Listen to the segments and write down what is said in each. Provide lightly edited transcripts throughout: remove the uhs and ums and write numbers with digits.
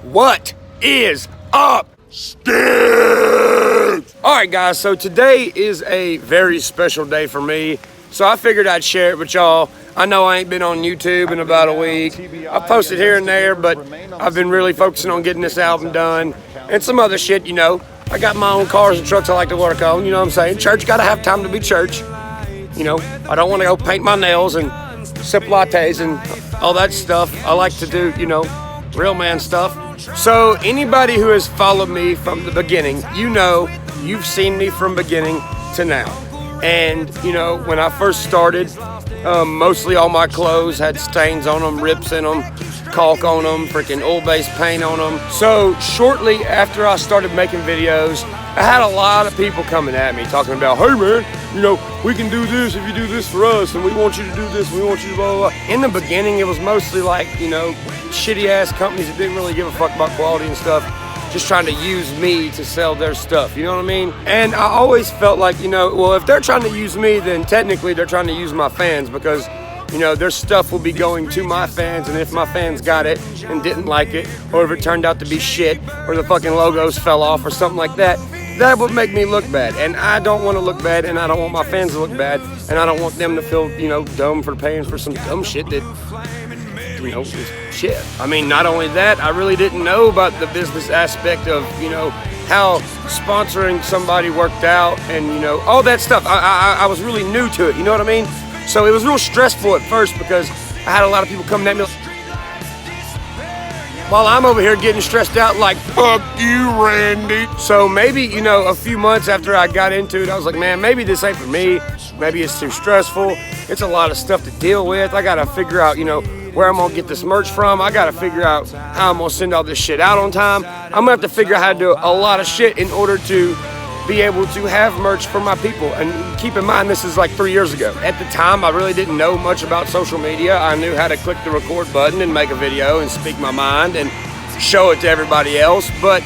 What is up, Steve? Alright guys, so today is a very special day for me. So I figured I'd share it with y'all. I know I ain't been on YouTube in about a week. I've posted here and there, but I've been really focusing on getting this album done. And some other shit, you know. I got my own cars and trucks I like to work on, you know what I'm saying? Church gotta have time to be church. You know, I don't want to go paint my nails and sip lattes and all that stuff. I like to do, you know, real man stuff. So anybody who has followed me from the beginning, you know, you've seen me from beginning to now. And, you know, when I first started, mostly all my clothes had stains on them, rips in them, caulk on them, freaking oil-based paint on them. So shortly after I started making videos, I had a lot of people coming at me talking about, hey man, you know, we can do this if you do this for us, and we want you to do this, we want you to blah, blah, blah. In the beginning, it was mostly like, you know, shitty ass companies that didn't really give a fuck about quality and stuff, just trying to use me to sell their stuff, you know what I mean? And I always felt like, you know, well, if they're trying to use me, then technically they're trying to use my fans, because, you know, their stuff will be going to my fans, and if my fans got it and didn't like it, or if it turned out to be shit, or the fucking logos fell off or something like that, that would make me look bad. And I don't want to look bad, and I don't want my fans to look bad, and I don't want them to feel, you know, dumb for paying for some dumb shit that, you know, is shit. I mean, not only that, I really didn't know about the business aspect of, you know, how sponsoring somebody worked out and, you know, all that stuff. I was really new to it, you know what I mean? So it was real stressful at first because I had a lot of people coming at me while I'm over here getting stressed out like, fuck you, Randy. So maybe, you know, a few months after I got into it, I was like, man, maybe this ain't for me. Maybe it's too stressful. It's a lot of stuff to deal with. I gotta figure out, you know, where I'm gonna get this merch from. I gotta figure out how I'm gonna send all this shit out on time. I'm gonna have to figure out how to do a lot of shit in order to be able to have merch for my people. And keep in mind, this is like 3 years ago. At the time, I really didn't know much about social media. I knew how to click the record button and make a video and speak my mind and show it to everybody else. But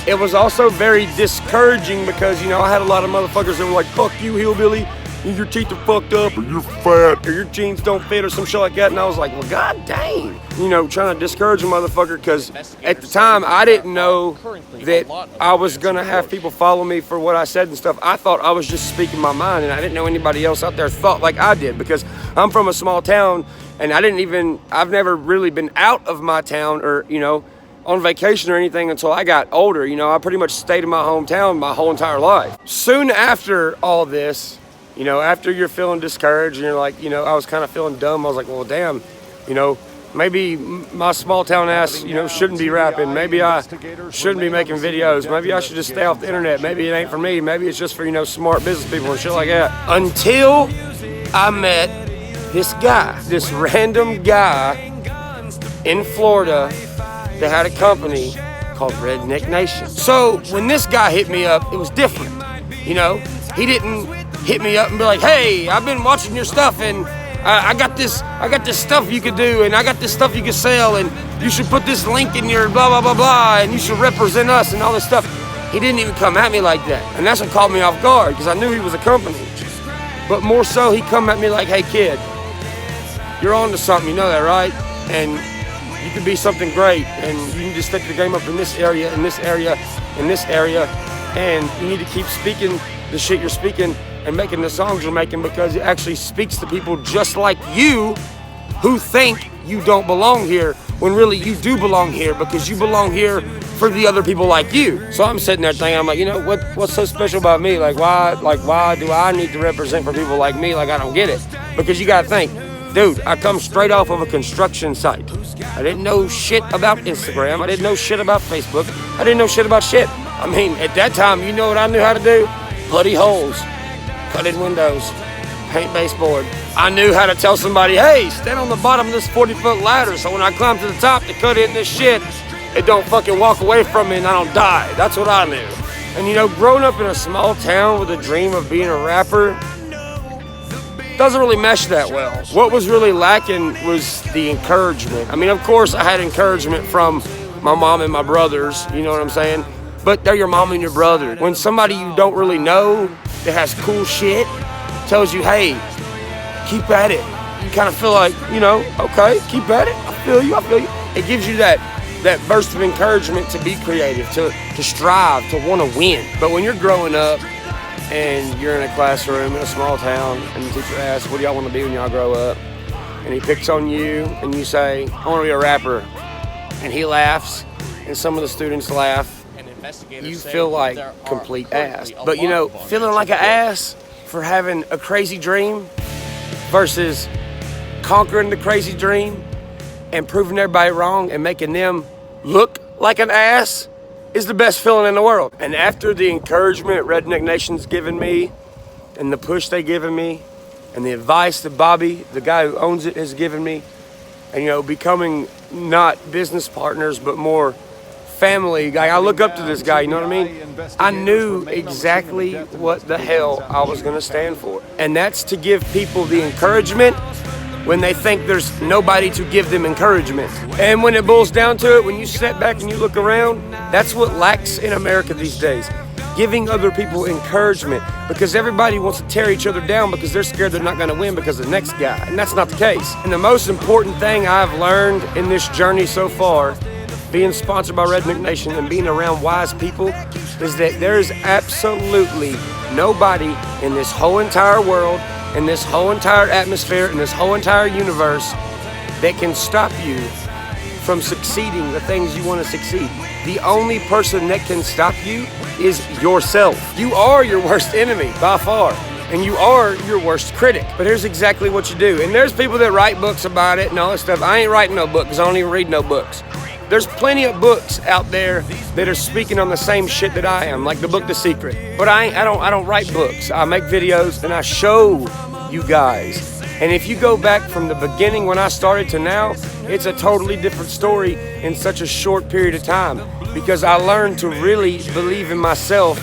it was also very discouraging because, you know, I had a lot of motherfuckers that were like, fuck you, hillbilly. Your teeth are fucked up, or you're fat, or your jeans don't fit, or some shit like that. And I was like, well, god dang. You know, trying to discourage a motherfucker, because at the time, I didn't know that I was gonna have people follow me for what I said and stuff. I thought I was just speaking my mind, and I didn't know anybody else out there thought like I did, because I'm from a small town, and I've never really been out of my town, or, you know, on vacation or anything until I got older. You know, I pretty much stayed in my hometown my whole entire life. Soon after all this, you know, after you're feeling discouraged and you're like, you know, I was kind of feeling dumb. I was like, well, damn, you know, maybe my small town ass, you know, shouldn't be rapping. Maybe I shouldn't be making videos. Maybe I should just stay off the internet. Maybe it ain't for me. Maybe it's just for, you know, smart business people and shit like that. Until I met this guy, this random guy in Florida that had a company called Redneck Nation. So when this guy hit me up, it was different. You know, he didn't hit me up and be like, hey, I've been watching your stuff, and I got this stuff you could do, and I got this stuff you could sell, and you should put this link in your blah, blah, blah, blah, and you should represent us and all this stuff. He didn't even come at me like that. And that's what caught me off guard, because I knew he was a company. But more so, he come at me like, hey kid, you're on to something, you know that, right? And you could be something great, and you need to step your game up in this area, in this area, in this area, and you need to keep speaking the shit you're speaking and making the songs you're making, because it actually speaks to people just like you who think you don't belong here, when really you do belong here, because you belong here for the other people like you. So I'm sitting there thinking, I'm like, you know, what's so special about me? Like why do I need to represent for people like me? Like, I don't get it. Because you gotta think, dude, I come straight off of a construction site. I didn't know shit about Instagram. I didn't know shit about Facebook. I didn't know shit about shit. I mean, at that time, you know what I knew how to do? Putty holes, cut in windows, paint baseboard. I knew how to tell somebody, hey, stand on the bottom of this 40-foot ladder, so when I climb to the top to cut in this shit, it don't fucking walk away from me and I don't die. That's what I knew. And you know, growing up in a small town with a dream of being a rapper doesn't really mesh that well. What was really lacking was the encouragement. I mean, of course, I had encouragement from my mom and my brothers, you know what I'm saying? But they're your mom and your brother. When somebody you don't really know that has cool shit tells you, hey, keep at it, you kind of feel like, you know, okay, keep at it. I feel you. It gives you that that burst of encouragement to be creative, to strive, to want to win. But when you're growing up and you're in a classroom in a small town and the teacher asks, what do y'all want to be when y'all grow up? And he picks on you and you say, I want to be a rapper. And he laughs and some of the students laugh. You feel like complete ass. But you know, feeling like an ass for having a crazy dream versus conquering the crazy dream and proving everybody wrong and making them look like an ass is the best feeling in the world. And after the encouragement Redneck Nation's given me and the push they given me and the advice that Bobby, the guy who owns it, has given me, and you know, becoming not business partners but more family guy. I look up to this guy, you know what I mean? I knew exactly what the hell I was gonna stand for. And that's to give people the encouragement when they think there's nobody to give them encouragement. And when it boils down to it, when you step back and you look around, that's what lacks in America these days. Giving other people encouragement, because everybody wants to tear each other down because they're scared they're not gonna win because of the next guy. And that's not the case. And the most important thing I've learned in this journey so far, being sponsored by Redneck Nation and being around wise people, is that there is absolutely nobody in this whole entire world, in this whole entire atmosphere, in this whole entire universe that can stop you from succeeding the things you want to succeed. The only person that can stop you is yourself. You are your worst enemy by far, and you are your worst critic. But here's exactly what you do. And there's people that write books about it and all that stuff. I ain't writing no book because I don't even read no books. There's plenty of books out there that are speaking on the same shit that I am, like the book The Secret. But I don't write books. I make videos and I show you guys. And if you go back from the beginning when I started to now, it's a totally different story in such a short period of time, because I learned to really believe in myself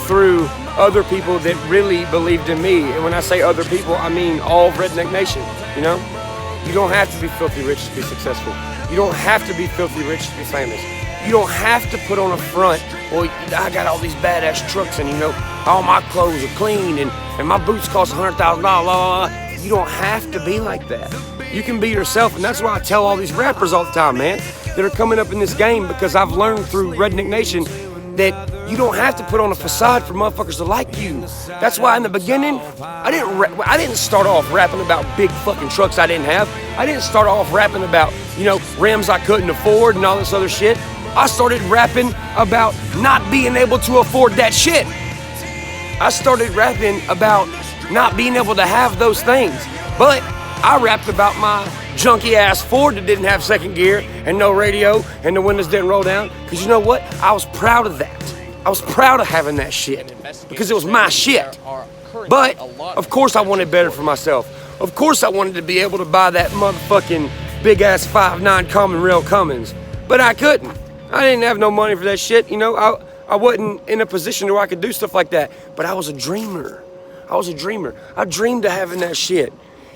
through other people that really believed in me. And when I say other people, I mean all of Redneck Nation, you know? You don't have to be filthy rich to be successful. You don't have to be filthy rich to be famous. You don't have to put on a front, well, I got all these badass trucks and, you know, all my clothes are clean and my boots cost $100,000. You don't have to be like that. You can be yourself, and that's why I tell all these rappers all the time, man, that are coming up in this game, because I've learned through Redneck Nation that you don't have to put on a facade for motherfuckers to like you. That's why in the beginning, I didn't start off rapping about big fucking trucks I didn't have. I didn't start off rapping about, you know, rims I couldn't afford and all this other shit. I started rapping about not being able to afford that shit. I started rapping about not being able to have those things. But I rapped about my junky ass Ford that didn't have second gear and no radio and the windows didn't roll down. Because you know what? I was proud of that. I was proud of having that shit because it was my shit. But of course I wanted better for myself. Of course I wanted to be able to buy that motherfucking big ass 5.9 common rail Cummins. But I couldn't. I didn't have no money for that shit. You know, I wasn't in a position where I could do stuff like that. But I was a dreamer. I was a dreamer. I dreamed of having that shit.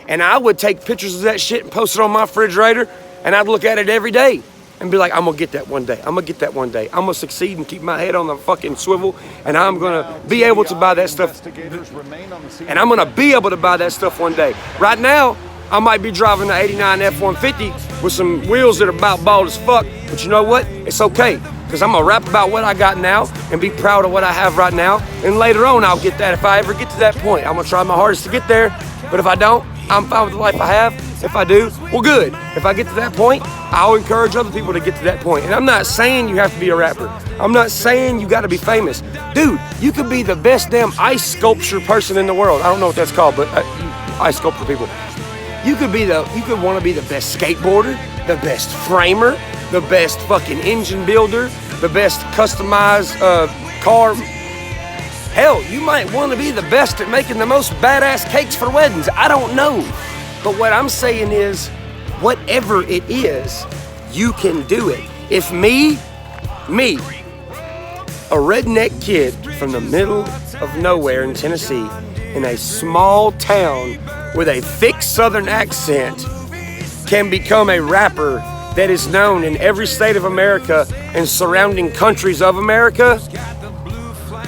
And I would take pictures of that shit and post it on my refrigerator, and I'd look at it every day and be like, I'm gonna get that one day. I'm gonna get that one day. I'm gonna succeed and keep my head on the fucking swivel, and I'm gonna be able to buy that stuff. And I'm gonna be able to buy that stuff one day. Right now, I might be driving the 89 F-150 with some wheels that are about bald as fuck, but you know what? It's okay, because I'm gonna rap about what I got now and be proud of what I have right now, and later on I'll get that. If I ever get to that point, I'm gonna try my hardest to get there, but if I don't, I'm fine with the life I have. If I do, well, good. If I get to that point, I'll encourage other people to get to that point. And I'm not saying you have to be a rapper. I'm not saying you got to be famous. Dude, you could be the best damn ice sculpture person in the world. I don't know what that's called, but ice sculpture people. You could want to be the best skateboarder, the best framer, the best fucking engine builder, the best customized car. Hell, you might want to be the best at making the most badass cakes for weddings. I don't know. But what I'm saying is, whatever it is, you can do it. If me, a redneck kid from the middle of nowhere in Tennessee, in a small town with a thick southern accent, can become a rapper that is known in every state of America and surrounding countries of America,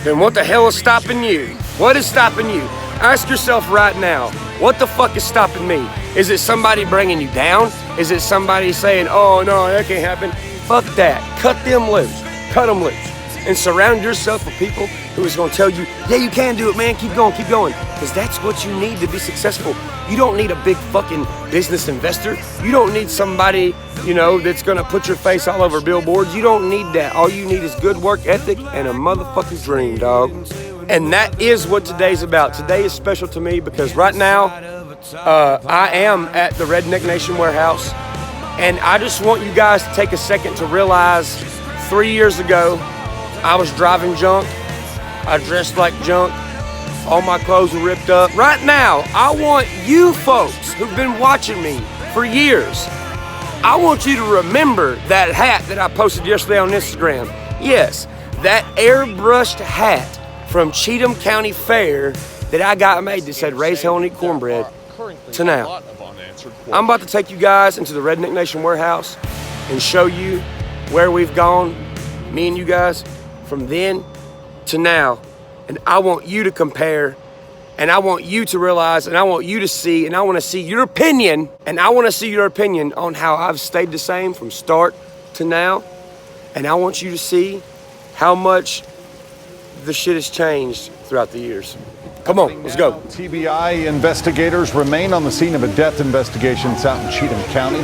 then what the hell is stopping you? What is stopping you? Ask yourself right now, what the fuck is stopping me? Is it somebody bringing you down? Is it somebody saying, oh no, that can't happen? Fuck that. Cut them loose. Cut them loose. And surround yourself with people who is going to tell you, yeah, you can do it, man. Keep going, keep going. Because that's what you need to be successful. You don't need a big fucking business investor. You don't need somebody, you know, that's going to put your face all over billboards. You don't need that. All you need is good work ethic and a motherfucking dream, dog. And that is what today's about. Today is special to me because right now, I am at the Redneck Nation warehouse. And I just want you guys to take a second to realize 3 years ago, I was driving junk. I dressed like junk. All my clothes were ripped up. Right now, I want you folks who've been watching me for years, I want you to remember that hat that I posted yesterday on Instagram. Yes, that airbrushed hat from Cheatham County Fair that I got made that said raise hell and eat cornbread to now. I'm about to take you guys into the Redneck Nation warehouse and show you where we've gone, me and you guys, from then to now. And I want you to compare, and I want you to realize, and I want you to see, and I want to see your opinion, and I want to see your opinion on how I've stayed the same from start to now. And I want you to see how much the shit has changed throughout the years. Come on, let's go. TBI investigators remain on the scene of a death investigation out in Cheatham County.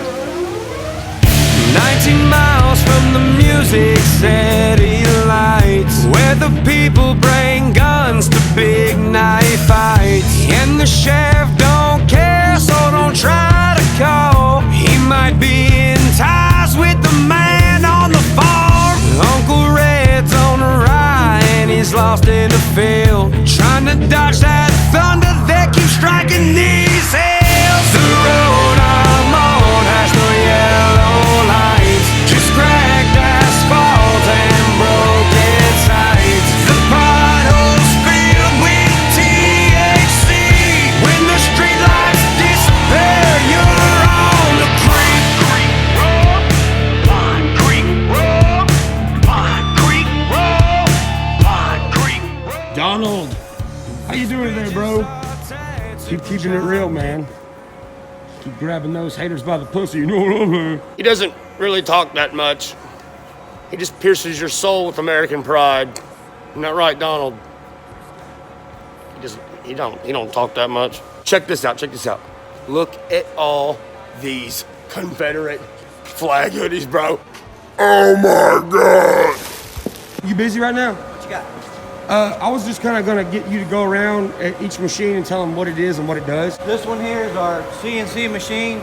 19 miles from the Music City lights, where the people bring guns to big night fights. And the sheriff don't care, so don't try to call. He might be in ties with the man on the farm. Uncle Red's on the ride and he's lost in the field, trying to dodge that thunder that keeps striking these hills. The road I'm on has no yellow lights, just cracked asphalt and broken sides. The potholes filled with THC. When the streetlights disappear, you're on the creek. Creek Road, Pine Creek Road, Pine Creek Road, Pine Creek Road. Donald, how you doing today, bro? Keep keeping it real, man. Keep grabbing those haters by the pussy, you know what I mean? He doesn't really talk that much. He just pierces your soul with American pride. Isn't that right, Donald? He don't talk that much. Check this out, check this out. Look at all these Confederate flag hoodies, bro. Oh my God. You busy right now? What you got? I was just kind of gonna get you to go around at each machine and tell them what it is and what it does. This one here is our CNC machine.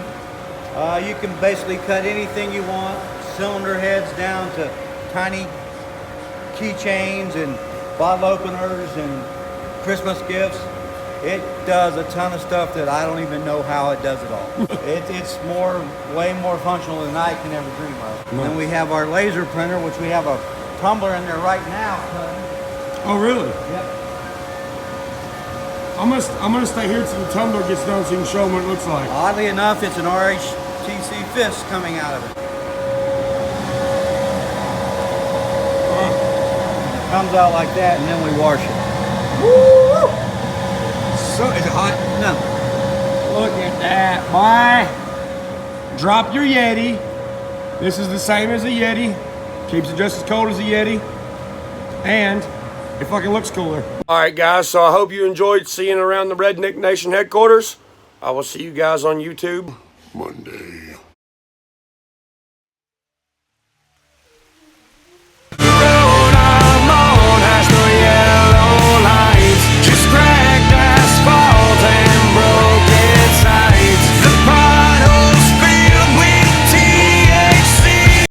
You can basically cut anything you want, cylinder heads down to tiny keychains and bottle openers and Christmas gifts. It does a ton of stuff that I don't even know how it does it all. It's way more functional than I can ever dream of. And we have our laser printer, which we have a tumbler in there right now cutting. Oh, really? Yep. I'm gonna stay here till the tumbler gets done so you can show them what it looks like. Oddly enough, it's an RHTC fist coming out of it. Comes out like that, and then we wash it. Woo! So, is it hot? No. Look at that, boy. Drop your Yeti. This is the same as a Yeti. Keeps it just as cold as a Yeti. And it fucking looks cooler. All right, guys, so I hope you enjoyed seeing around the Redneck Nation headquarters. I will see you guys on YouTube Monday.